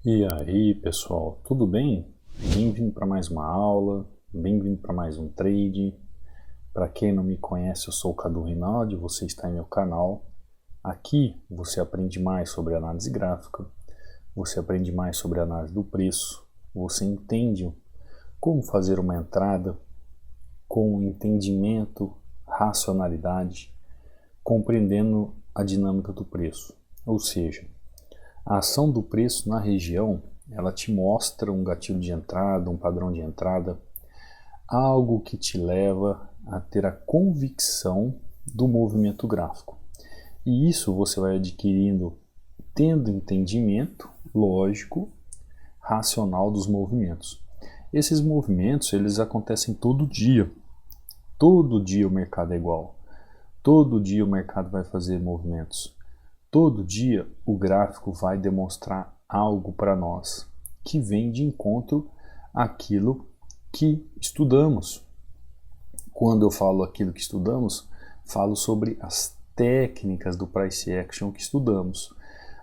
E aí, pessoal, tudo bem? Bem-vindo para mais uma aula, bem-vindo para mais um trade. Para quem não me conhece, eu sou o Cadu Rinaldi, você está em meu canal. Aqui você aprende mais sobre análise gráfica, você aprende mais sobre análise do preço, você entende como fazer uma entrada com entendimento, racionalidade, compreendendo a dinâmica do preço. Ou seja, a ação do preço na região, ela te mostra um gatilho de entrada, um padrão de entrada, algo que te leva a ter a convicção do movimento gráfico. E isso você vai adquirindo tendo entendimento lógico, racional dos movimentos. Esses movimentos, eles acontecem todo dia. Todo dia o mercado é igual. Todo dia o mercado vai fazer movimentos. Todo dia o gráfico vai demonstrar algo para nós que vem de encontro àquilo que estudamos. Quando eu falo aquilo que estudamos, falo sobre as técnicas do Price Action que estudamos.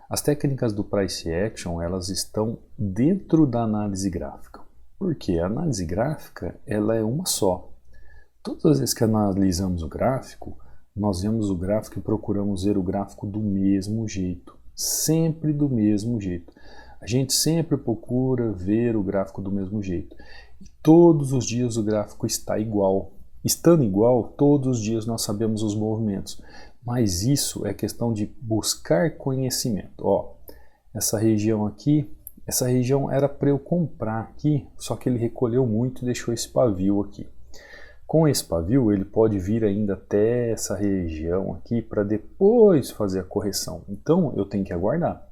As técnicas do Price Action, elas estão dentro da análise gráfica. Porque a análise gráfica, ela é uma só. Todas as vezes que analisamos o gráfico, nós vemos o gráfico e procuramos ver o gráfico do mesmo jeito, sempre do mesmo jeito. A gente sempre procura ver o gráfico do mesmo jeito. E todos os dias o gráfico está igual. Estando igual, todos os dias nós sabemos os movimentos. Mas isso é questão de buscar conhecimento. Ó, essa região aqui, essa região era para eu comprar aqui, só que ele recolheu muito e deixou esse pavio aqui. Com esse pavio, ele pode vir ainda até essa região aqui para depois fazer a correção. Então, eu tenho que aguardar.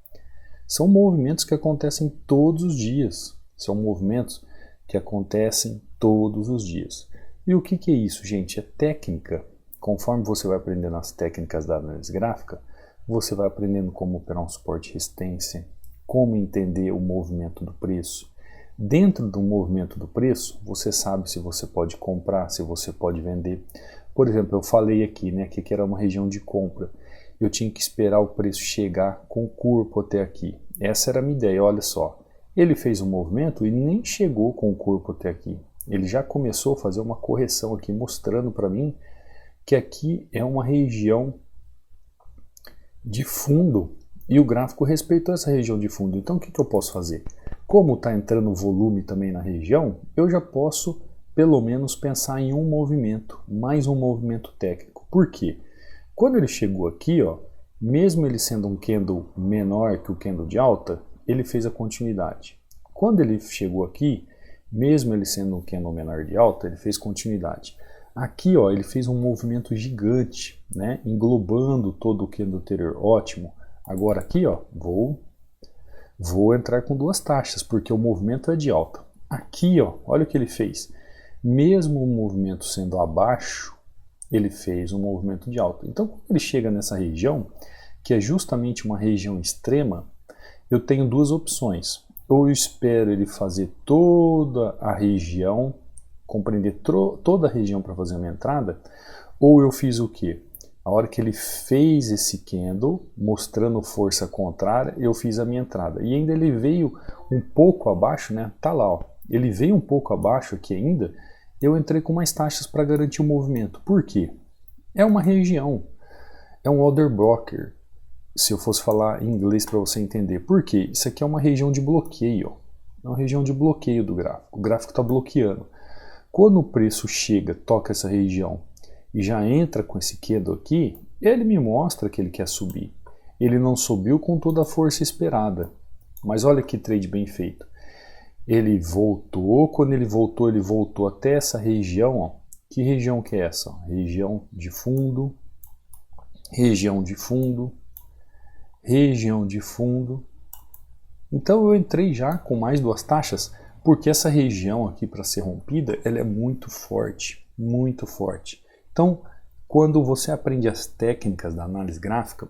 São movimentos que acontecem todos os dias. São movimentos que acontecem todos os dias. E o que é isso, gente? É técnica. Conforme você vai aprendendo as técnicas da análise gráfica, você vai aprendendo como operar um suporte e resistência, como entender o movimento do preço. Dentro do movimento do preço, você sabe se você pode comprar, se você pode vender. Por exemplo, eu falei aqui, né, que era uma região de compra. Eu tinha que esperar o preço chegar com o corpo até aqui. Essa era a minha ideia, olha só. Ele fez um movimento e nem chegou com o corpo até aqui. Ele já começou a fazer uma correção aqui, mostrando para mim que aqui é uma região de fundo e o gráfico respeitou essa região de fundo. Então, o que eu posso fazer? Como está entrando volume também na região, eu já posso pelo menos pensar em um movimento, mais um movimento técnico. Por quê? Quando ele chegou aqui, ó, mesmo ele sendo um candle menor que o candle de alta, ele fez a continuidade. Quando ele chegou aqui, mesmo ele sendo um candle menor de alta, ele fez continuidade. Aqui, ó, ele fez um movimento gigante, né, englobando todo o candle anterior. Ótimo. Agora aqui, ó, vou entrar com duas taxas, porque o movimento é de alta. Aqui, ó, olha o que ele fez. Mesmo o movimento sendo abaixo, ele fez um movimento de alta. Então, quando ele chega nessa região, que é justamente uma região extrema, eu tenho duas opções. Ou eu espero ele fazer toda a região, compreender toda a região para fazer uma entrada, ou eu fiz o quê? A hora que ele fez esse candle, mostrando força contrária, eu fiz a minha entrada. E ainda ele veio um pouco abaixo, né? Tá lá, ó. Ele veio um pouco abaixo aqui ainda, eu entrei com mais taxas para garantir o movimento. Por quê? É uma região, é um order blocker, se eu fosse falar em inglês para você entender. Por quê? Isso aqui é uma região de bloqueio, ó. É uma região de bloqueio do gráfico. O gráfico está bloqueando. Quando o preço chega, toca essa região, e já entra com esse candle aqui, ele me mostra que ele quer subir. Ele não subiu com toda a força esperada. Mas olha que trade bem feito. Ele voltou, quando ele voltou até essa região. Ó. Que região que é essa? Região de fundo, região de fundo, região de fundo. Então eu entrei já com mais duas taxas, porque essa região aqui para ser rompida, ela é muito forte, muito forte. Então, quando você aprende as técnicas da análise gráfica,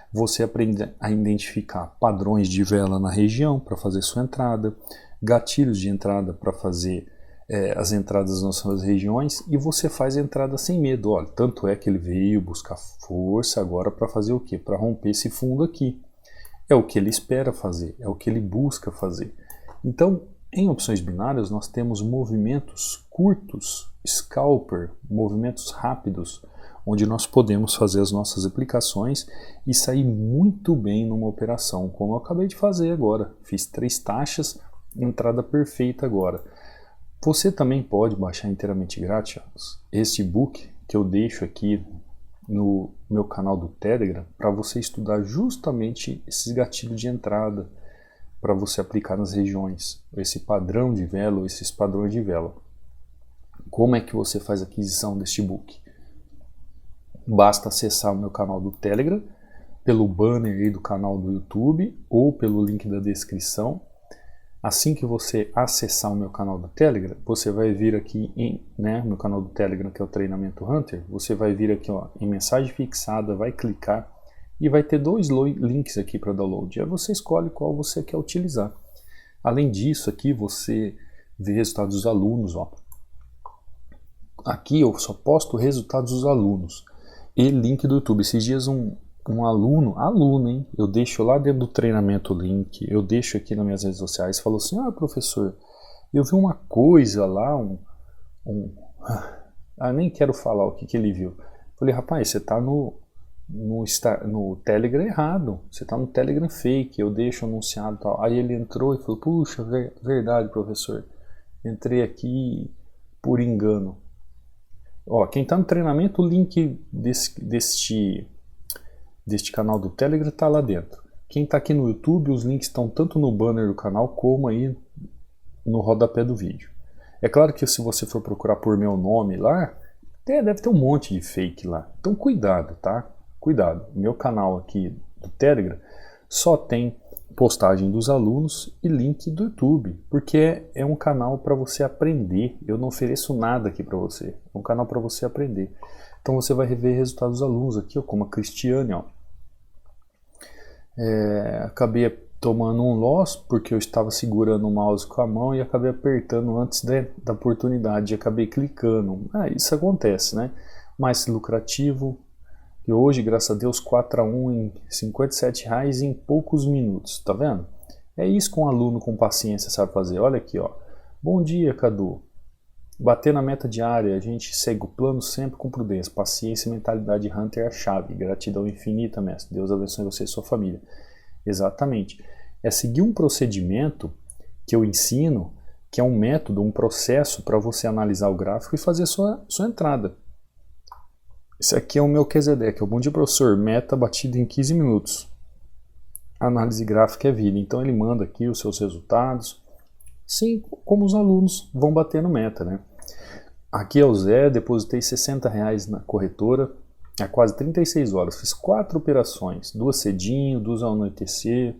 você aprende a identificar padrões de vela na região para fazer sua entrada, gatilhos de entrada para fazer as entradas nas suas regiões, e você faz a entrada sem medo. Olha, tanto é que ele veio buscar força agora para fazer o quê? Para romper esse fundo aqui. é o que ele espera fazer, é o que ele busca fazer. Então, em opções binárias, nós temos movimentos curtos, scalper, movimentos rápidos, onde nós podemos fazer as nossas aplicações e sair muito bem numa operação, como eu acabei de fazer agora. Fiz 3 taxas, entrada perfeita agora. Você também pode baixar inteiramente grátis este e-book que eu deixo aqui no meu canal do Telegram para você estudar justamente esses gatilhos de entrada para você aplicar nas regiões, esse padrão de vela ou esses padrões de vela. Como é que você faz a aquisição deste e-book? Basta acessar o meu canal do Telegram, pelo banner aí do canal do YouTube ou pelo link da descrição. Assim que você acessar o meu canal do Telegram, você vai vir aqui em meu canal do Telegram, que é o Treinamento Hunter, você vai vir aqui em mensagem fixada, vai clicar e vai ter 2 links aqui para download. Aí você escolhe qual você quer utilizar. Além disso, aqui você vê resultados dos alunos. Aqui eu só posto resultados dos alunos e link do YouTube. Esses dias um aluno, hein? Eu deixo lá dentro do treinamento o link, eu deixo aqui nas minhas redes sociais, falou assim, professor, eu vi uma coisa lá, nem quero falar o que ele viu. Falei, rapaz, você está no Telegram errado, você está no Telegram fake, eu deixo anunciado e tal. Aí ele entrou e falou, puxa, verdade, professor, entrei aqui por engano. Quem está no treinamento, o link deste canal do Telegram está lá dentro. Quem está aqui no YouTube, os links estão tanto no banner do canal como aí no rodapé do vídeo. É claro que se você for procurar por meu nome lá, deve ter um monte de fake lá. Então cuidado, tá? Cuidado. Meu canal aqui do Telegram só tem postagem dos alunos e link do YouTube, porque é um canal para você aprender. Eu não ofereço nada aqui para você. É um canal para você aprender. Então você vai rever resultados dos alunos aqui, como a Cristiane, acabei tomando um loss porque eu estava segurando o mouse com a mão e acabei apertando antes da oportunidade, acabei clicando. Isso acontece, né? Mais lucrativo. E hoje, graças a Deus, 4-1 em R$57 em poucos minutos, tá vendo? É isso que um aluno com paciência sabe fazer. Olha aqui, Bom dia, Cadu. Bater na meta diária, a gente segue o plano sempre com prudência. Paciência e mentalidade Hunter é a chave. Gratidão infinita, mestre. Deus abençoe você e sua família. Exatamente. É seguir um procedimento que eu ensino, que é um método, um processo para você analisar o gráfico e fazer sua entrada. Esse aqui é o meu QZDEC, o Bom Dia Professor, meta batida em 15 minutos. Análise gráfica é vida. Então ele manda aqui os seus resultados. Sim, como os alunos vão bater no meta, né? Aqui é o Zé, depositei R$60 na corretora há quase 36 horas. Fiz 4 operações, 2 cedinho, 2 ao anoitecer,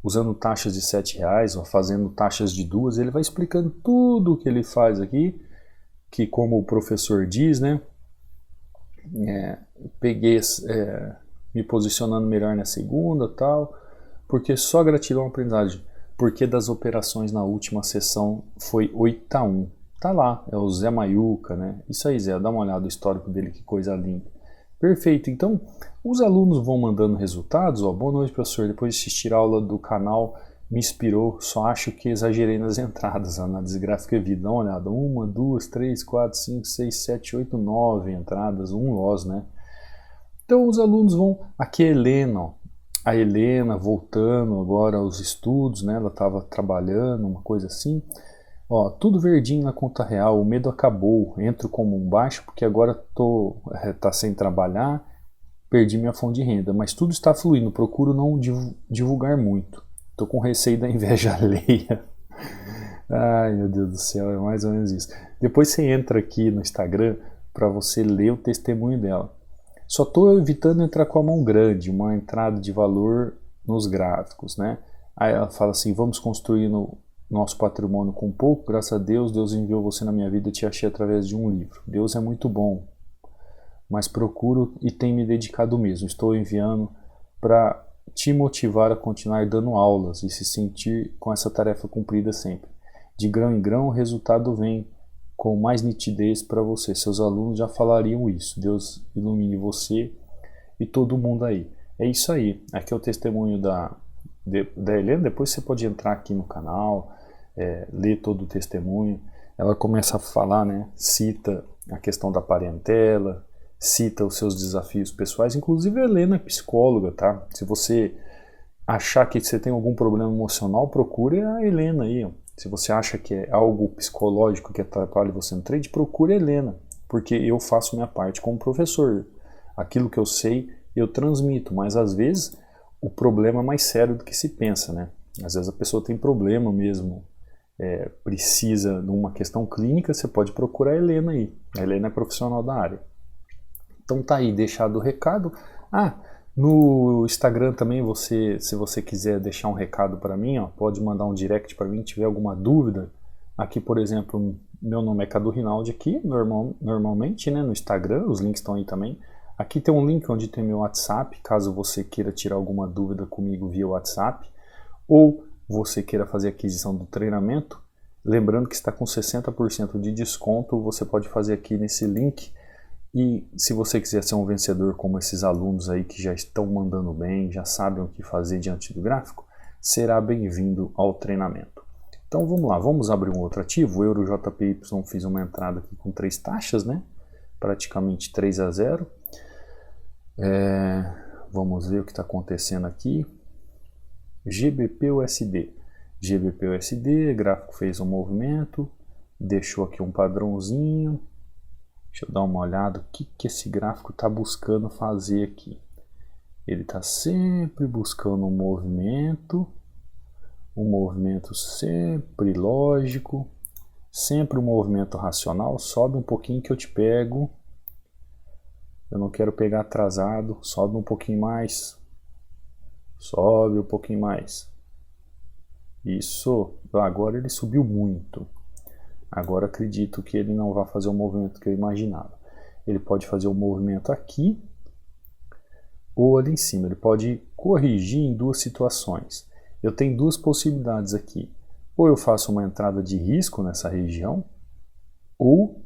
usando taxas de R$7, fazendo taxas de 2. Ele vai explicando tudo o que ele faz aqui, que como o professor diz, né? Peguei me posicionando melhor na segunda tal, porque só gratidão à aprendizagem. Porque das operações na última sessão foi 8-1. Tá lá, é o Zé Maiuca, né? Isso aí, Zé, dá uma olhada no histórico dele, que coisa linda. Perfeito, então os alunos vão mandando resultados. Boa noite, professor, depois de assistir a aula do canal, me inspirou, só acho que exagerei nas entradas, análise gráfica é vida. Dá uma olhada, 1, 2, 3, 4, 5, 6, 7, 8, 9 entradas, um loss, né? Então os alunos vão, aqui é a Helena voltando agora aos estudos, né? Ela estava trabalhando, uma coisa assim. Tudo verdinho na conta real, o medo acabou, entro como um baixo porque agora tá sem trabalhar, perdi minha fonte de renda, mas tudo está fluindo, procuro não divulgar muito. Tô com receio da inveja alheia. Ai, meu Deus do céu, é mais ou menos isso. Depois você entra aqui no Instagram para você ler o testemunho dela. Só estou evitando entrar com a mão grande, uma entrada de valor nos gráficos, né? Aí ela fala assim, vamos construir nosso patrimônio com pouco, graças a Deus, Deus enviou você na minha vida e te achei através de um livro. Deus é muito bom, mas procuro e tenho me dedicado mesmo. Estou enviando para te motivar a continuar dando aulas e se sentir com essa tarefa cumprida sempre. De grão em grão, o resultado vem com mais nitidez para você. Seus alunos já falariam isso. Deus ilumine você e todo mundo aí. É isso aí. Aqui é o testemunho da da Helena, depois você pode entrar aqui no canal, ler todo o testemunho. Ela começa a falar, né, cita a questão da parentela, cita os seus desafios pessoais, inclusive a Helena é psicóloga, tá? Se você achar que você tem algum problema emocional, procure a Helena aí. Se você acha que é algo psicológico que atrapalha você no trade, procure a Helena, porque eu faço minha parte como professor. Aquilo que eu sei, eu transmito, mas às vezes o problema é mais sério do que se pensa, né? Às vezes a pessoa tem problema mesmo, precisa de uma questão clínica, você pode procurar a Helena aí. A Helena é profissional da área. Então tá aí, deixado o recado. No Instagram também, se você quiser deixar um recado para mim, ó, pode mandar um direct para mim, se tiver alguma dúvida. Aqui, por exemplo, meu nome é Cadu Rinaldi aqui, normalmente, né, no Instagram, os links estão aí também. Aqui tem um link onde tem meu WhatsApp, caso você queira tirar alguma dúvida comigo via WhatsApp, ou você queira fazer aquisição do treinamento. Lembrando que está com 60% de desconto, você pode fazer aqui nesse link. E se você quiser ser um vencedor como esses alunos aí que já estão mandando bem, já sabem o que fazer diante do gráfico, será bem-vindo ao treinamento. Então vamos lá, vamos abrir um outro ativo. O EuroJPY, fiz uma entrada aqui com 3 taxas, né? Praticamente 3-0. Vamos ver o que está acontecendo aqui. GBP-USD. GBP-USD, gráfico fez um movimento, deixou aqui um padrãozinho. Deixa eu dar uma olhada, o que esse gráfico está buscando fazer aqui. Ele está sempre buscando um movimento sempre lógico, sempre um movimento racional. Sobe um pouquinho que eu te pego. Eu não quero pegar atrasado, sobe um pouquinho mais. Sobe um pouquinho mais. Isso, agora ele subiu muito. Agora acredito que ele não vai fazer o movimento que eu imaginava. Ele pode fazer um movimento aqui ou ali em cima. Ele pode corrigir em 2 situações. Eu tenho 2 possibilidades aqui. Ou eu faço uma entrada de risco nessa região, ou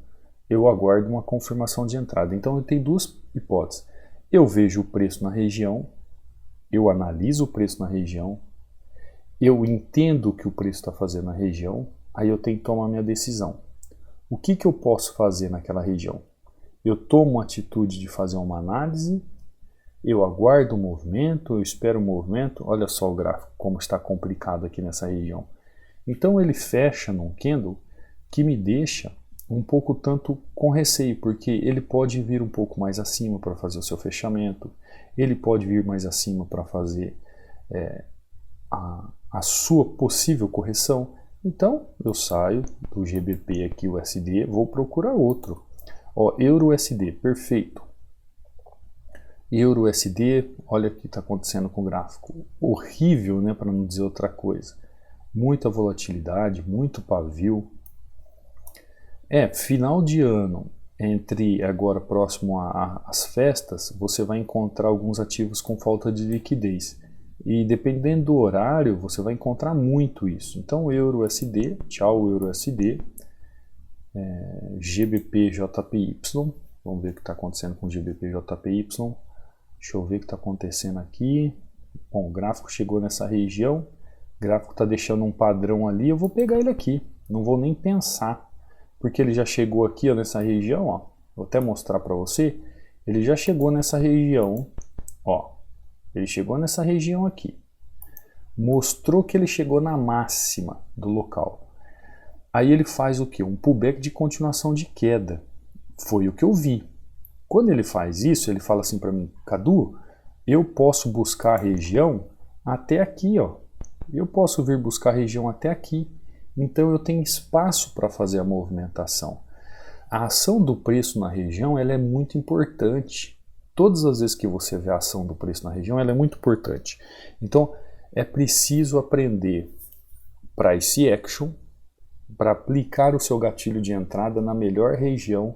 eu aguardo uma confirmação de entrada. Então eu tenho 2 hipóteses. Eu vejo o preço na região, eu analiso o preço na região, eu entendo o que o preço está fazendo na região, aí eu tenho que tomar minha decisão. O que eu posso fazer naquela região? Eu tomo uma atitude de fazer uma análise, eu aguardo o movimento, eu espero o movimento. Olha só o gráfico como está complicado aqui nessa região. Então ele fecha num candle que me deixa um pouco tanto com receio, porque ele pode vir um pouco mais acima para fazer o seu fechamento, ele pode vir mais acima para fazer a sua possível correção. Então eu saio do GBP aqui, o USD, vou procurar outro. Ó, Euro-USD, perfeito. Euro-USD, olha o que está acontecendo com o gráfico. Horrível, né, para não dizer outra coisa. Muita volatilidade, muito pavio. Final de ano, entre agora próximo às festas, você vai encontrar alguns ativos com falta de liquidez. E dependendo do horário, você vai encontrar muito isso. Então, Euro-USD, tchau Euro-USD, GBP-JPY, vamos ver o que está acontecendo com GBP-JPY. Deixa eu ver o que está acontecendo aqui. Bom, o gráfico chegou nessa região, o gráfico está deixando um padrão ali, eu vou pegar ele aqui, não vou nem pensar, porque ele já chegou aqui, ó, nessa região, ó. Vou até mostrar para você, ele já chegou nessa região, ó. Ele chegou nessa região aqui, mostrou que ele chegou na máxima do local. Aí ele faz o que? Um pullback de continuação de queda. Foi o que eu vi. Quando ele faz isso, ele fala assim para mim, Cadu, eu posso buscar a região até aqui, ó. Eu posso vir buscar a região até aqui. Então eu tenho espaço para fazer a movimentação. A ação do preço na região, ela é muito importante. Todas as vezes que você vê a ação do preço na região, ela é muito importante. Então, é preciso aprender price action para aplicar o seu gatilho de entrada na melhor região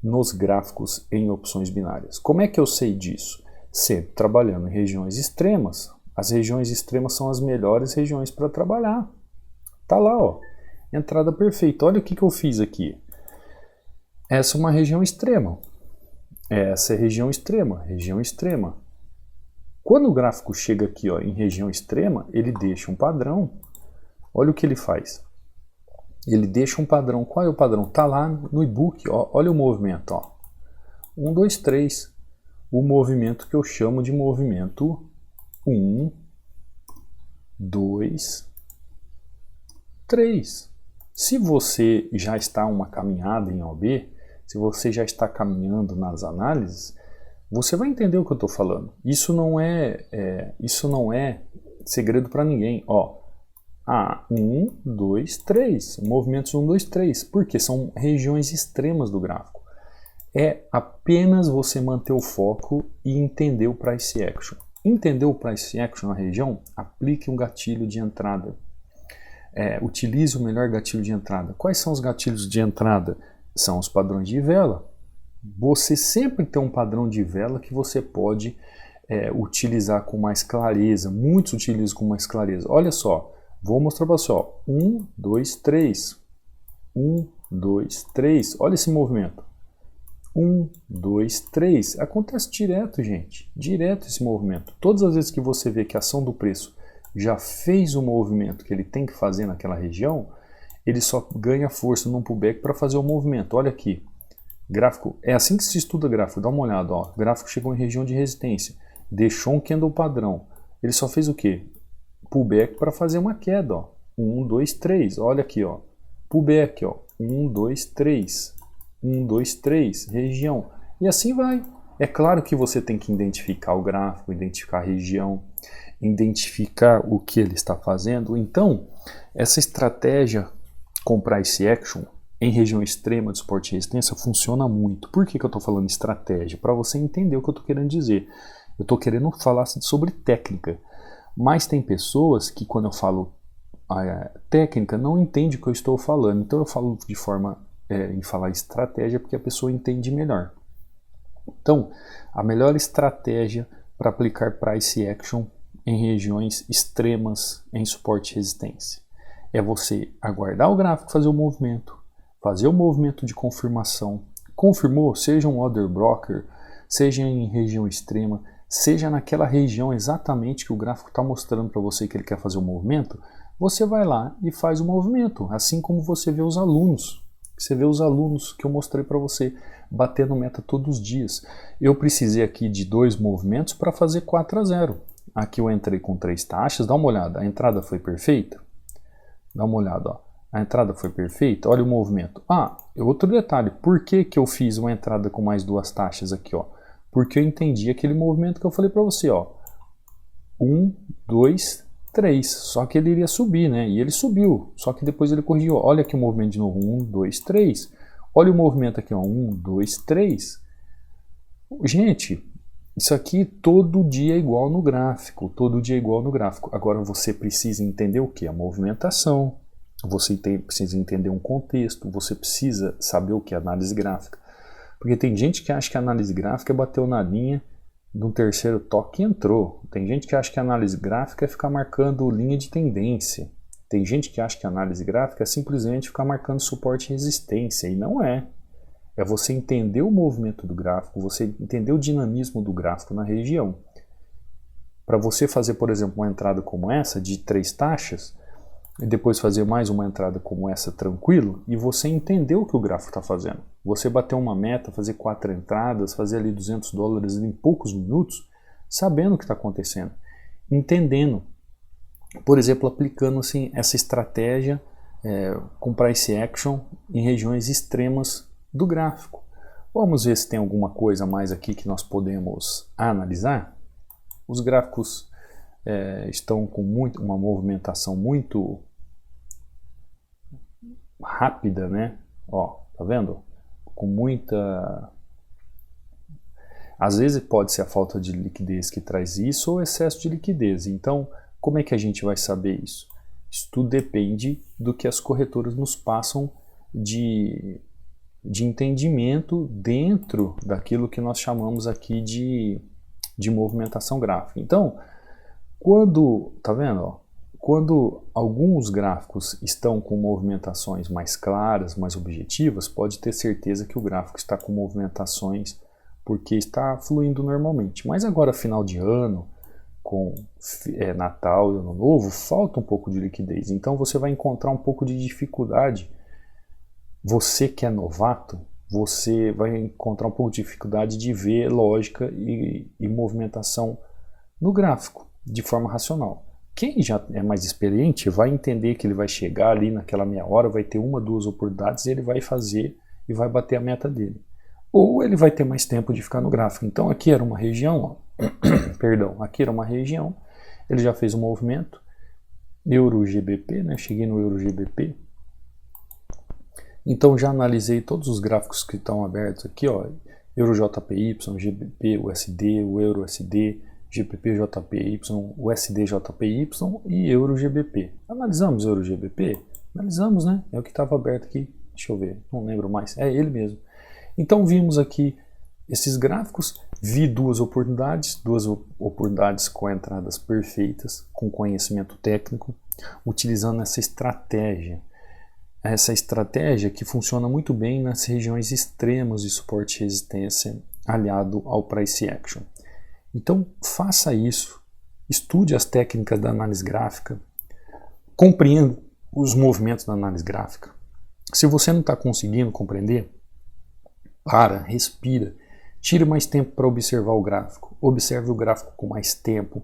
nos gráficos em opções binárias. Como é que eu sei disso? Sempre trabalhando em regiões extremas. As regiões extremas são as melhores regiões para trabalhar. Tá lá, ó. Entrada perfeita. Olha o que eu fiz aqui. Essa é uma região extrema. Essa é região extrema, região extrema. Quando o gráfico chega aqui, ó, em região extrema, ele deixa um padrão. Olha o que ele faz. Ele deixa um padrão. Qual é o padrão? Está lá no e-book. Olha o movimento. Ó. 1, 2, 3. O movimento que eu chamo de movimento 1, 2, 3. Se você já está uma caminhada em OB, se você já está caminhando nas análises, você vai entender o que eu estou falando. Isso não é segredo para ninguém. Ó, 1, 2, 3. Movimentos 1, 2, 3. Porque são regiões extremas do gráfico. É apenas você manter o foco e entender o Price Action. Entender o Price Action na região? Aplique um gatilho de entrada. Utilize o melhor gatilho de entrada. Quais são os gatilhos de entrada? São os padrões de vela. Você sempre tem um padrão de vela que você pode utilizar com mais clareza. Muitos utilizam com mais clareza. Olha só, vou mostrar para você. 1, 2, 3. 1, 2, 3. Olha esse movimento. 1, 2, 3. Acontece direto, gente. Direto esse movimento. Todas as vezes que você vê que a ação do preço já fez o movimento que ele tem que fazer naquela região, ele só ganha força num pullback para fazer o movimento. Olha aqui. Gráfico, é assim que se estuda gráfico, dá uma olhada, ó. O gráfico chegou em região de resistência, deixou um candle padrão, ele só fez o quê? Pullback para fazer uma queda, ó. 1, 2, 3, olha aqui, ó. Pullback, ó. 1, 2, 3, 1, 2, 3, região, e assim vai. É claro que você tem que identificar o gráfico, identificar a região, identificar o que ele está fazendo. Então, essa estratégia com Price Action em região extrema de suporte e resistência funciona muito. Por que eu estou falando estratégia? Para você entender o que eu estou querendo dizer. Eu estou querendo falar sobre técnica. Mas tem pessoas que quando eu falo técnica não entendem o que eu estou falando. Então eu falo de forma em falar estratégia porque a pessoa entende melhor. Então, a melhor estratégia para aplicar Price Action em regiões extremas em suporte e resistência é você aguardar o gráfico fazer o movimento, fazer o movimento de confirmação. Confirmou, seja um order broker, seja em região extrema, seja naquela região exatamente que o gráfico está mostrando para você que ele quer fazer o movimento, você vai lá e faz o movimento, assim como você vê os alunos. Você vê os alunos que eu mostrei para você batendo meta todos os dias. Eu precisei aqui de 2 movimentos para fazer 4-0. Aqui eu entrei com 3 taxas, dá uma olhada, a entrada foi perfeita? Dá uma olhada, ó. A entrada foi perfeita? Olha o movimento. Outro detalhe, por que eu fiz uma entrada com mais 2 taxas aqui, ó? Porque eu entendi aquele movimento que eu falei para você, ó. 1, 2, 3. Só que ele iria subir, né? E ele subiu, só que depois ele corrigiu. Olha aqui o movimento de novo, 1, 2, 3. Olha o movimento aqui, ó. 1, 2, 3. Gente, isso aqui todo dia é igual no gráfico. Todo dia é igual no gráfico. Agora você precisa entender o que? A movimentação. Você precisa entender um contexto, você precisa saber o que é análise gráfica. Porque tem gente que acha que a análise gráfica é bateu na linha no terceiro toque e entrou. Tem gente que acha que a análise gráfica é ficar marcando linha de tendência. Tem gente que acha que a análise gráfica é simplesmente ficar marcando suporte e resistência, e não é. É você entender o movimento do gráfico, você entender o dinamismo do gráfico na região. Para você fazer, por exemplo, uma entrada como essa, de 3 taxas, e depois fazer mais uma entrada como essa tranquilo, e você entender o que o gráfico está fazendo. Você bater uma meta, fazer 4 entradas, fazer ali $200 em poucos minutos, sabendo o que está acontecendo, entendendo. Por exemplo, aplicando assim, essa estratégia com Price Action em regiões extremas do gráfico. Vamos ver se tem alguma coisa mais aqui que nós podemos analisar. Os gráficos estão com uma movimentação muito rápida, né? Ó, tá vendo? Com muita... Às vezes pode ser a falta de liquidez que traz isso ou excesso de liquidez. Então, como é que a gente vai saber isso? Isso tudo depende do que as corretoras nos passam de entendimento dentro daquilo que nós chamamos aqui de movimentação gráfica. Então, tá vendo? Ó, quando alguns gráficos estão com movimentações mais claras, mais objetivas, pode ter certeza que o gráfico está com movimentações porque está fluindo normalmente. Mas agora, final de ano, com Natal e Ano Novo, falta um pouco de liquidez. Então você vai encontrar um pouco de dificuldade. Você que é novato, você vai encontrar um pouco de dificuldade de ver lógica e movimentação no gráfico de forma racional. Quem já é mais experiente vai entender que ele vai chegar ali naquela meia hora, vai ter uma, duas oportunidades, e ele vai fazer e vai bater a meta dele. Ou ele vai ter mais tempo de ficar no gráfico. Então aqui era uma região, ó, perdão, aqui era uma região, ele já fez um movimento, Euro-GBP, né? Cheguei no Euro-GBP. Então já analisei todos os gráficos que estão abertos aqui, ó, Euro-JPY, GBP, USD, o Euro-USD, GBP-JPY, USD-JPY e Euro-GBP. Analisamos Euro-GBP? Analisamos, né? É o que estava aberto aqui. Deixa eu ver, não lembro mais. É ele mesmo. Então vimos aqui esses gráficos, vi duas oportunidades com entradas perfeitas, com conhecimento técnico, utilizando essa estratégia. Essa estratégia que funciona muito bem nas regiões extremas de suporte e resistência aliado ao Price Action. Então faça isso, estude as técnicas da análise gráfica, compreenda os movimentos da análise gráfica. Se você não está conseguindo compreender, respira, tire mais tempo para observar o gráfico, observe o gráfico com mais tempo,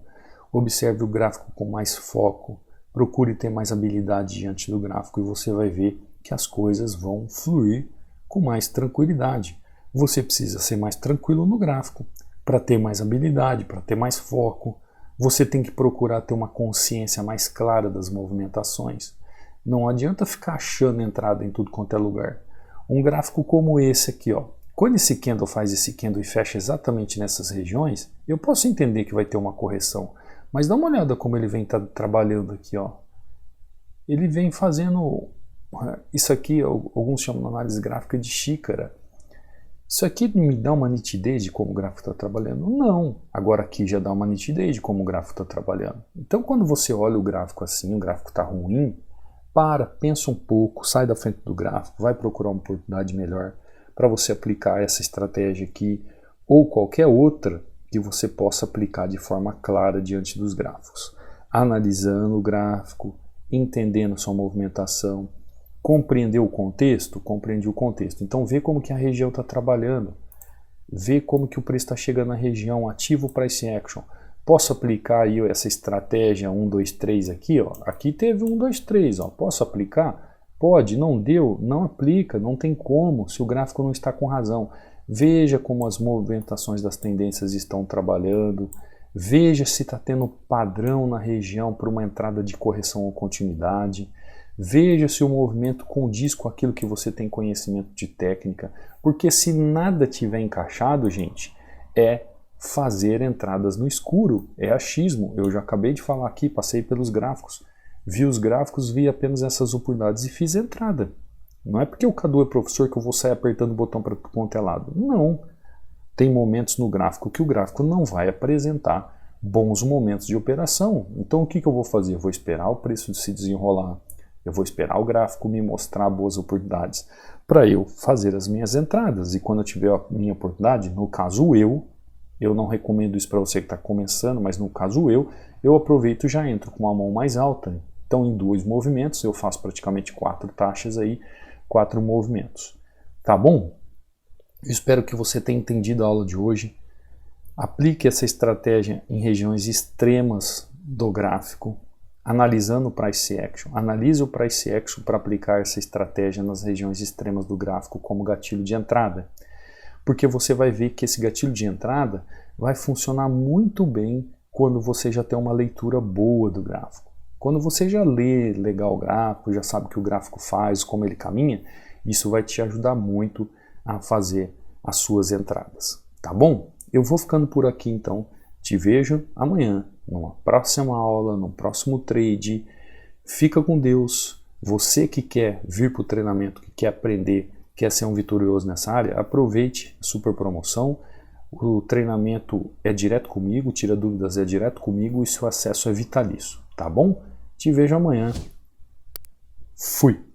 observe o gráfico com mais foco, procure ter mais habilidade diante do gráfico e você vai ver que as coisas vão fluir com mais tranquilidade. Você precisa ser mais tranquilo no gráfico para ter mais habilidade, para ter mais foco. Você tem que procurar ter uma consciência mais clara das movimentações. Não adianta ficar achando entrada em tudo quanto é lugar. Um gráfico como esse aqui, ó, quando esse candle faz esse candle e fecha exatamente nessas regiões, eu posso entender que vai ter uma correção. Mas dá uma olhada como ele vem trabalhando aqui, ó. Ele vem fazendo isso aqui, alguns chamam na análise gráfica de xícara. Isso aqui me dá uma nitidez de como o gráfico está trabalhando? Não. Agora aqui já dá uma nitidez de como o gráfico está trabalhando. Então quando você olha o gráfico assim, o gráfico está ruim, pensa um pouco, sai da frente do gráfico, vai procurar uma oportunidade melhor para você aplicar essa estratégia aqui ou qualquer outra que você possa aplicar de forma clara diante dos gráficos. Analisando o gráfico, entendendo sua movimentação, compreendeu o contexto? Compreendi o contexto. Então vê como que a região está trabalhando, vê como que o preço está chegando na região, ativa o Price Action. Posso aplicar aí essa estratégia 1, 2, 3 aqui, ó. Aqui teve 1, 2, 3, ó. Posso aplicar? Pode, não deu, não aplica, não tem como, se o gráfico não está com razão. Veja como as movimentações das tendências estão trabalhando, veja se está tendo padrão na região para uma entrada de correção ou continuidade, veja se o movimento condiz com aquilo que você tem conhecimento de técnica, porque se nada tiver encaixado, gente, é fazer entradas no escuro, é achismo. Eu já acabei de falar aqui, passei pelos gráficos, vi os gráficos, vi apenas essas oportunidades e fiz a entrada. Não é porque o Cadu é professor que eu vou sair apertando o botão para tudo quanto é lado. Não. Tem momentos no gráfico que o gráfico não vai apresentar bons momentos de operação. Então o que eu vou fazer? Eu vou esperar o preço se desenrolar. Eu vou esperar o gráfico me mostrar boas oportunidades para eu fazer as minhas entradas. E quando eu tiver a minha oportunidade, no caso eu não recomendo isso para você que está começando, mas no caso eu aproveito e já entro com uma mão mais alta. Então em 2 movimentos eu faço praticamente 4 taxas aí, 4 movimentos. Tá bom? Eu espero que você tenha entendido a aula de hoje. Aplique essa estratégia em regiões extremas do gráfico, analisando o Price Action. Analise o Price Action para aplicar essa estratégia nas regiões extremas do gráfico como gatilho de entrada. Porque você vai ver que esse gatilho de entrada vai funcionar muito bem quando você já tem uma leitura boa do gráfico. Quando você já lê legal o gráfico, já sabe o que o gráfico faz, como ele caminha, isso vai te ajudar muito a fazer as suas entradas. Tá bom? Eu vou ficando por aqui então. Te vejo amanhã, numa próxima aula, no próximo trade. Fica com Deus. Você que quer vir para o treinamento, que quer aprender, quer ser um vitorioso nessa área, aproveite a super promoção. O treinamento é direto comigo, tira dúvidas é direto comigo e seu acesso é vitalício. Tá bom? Te vejo amanhã. Fui!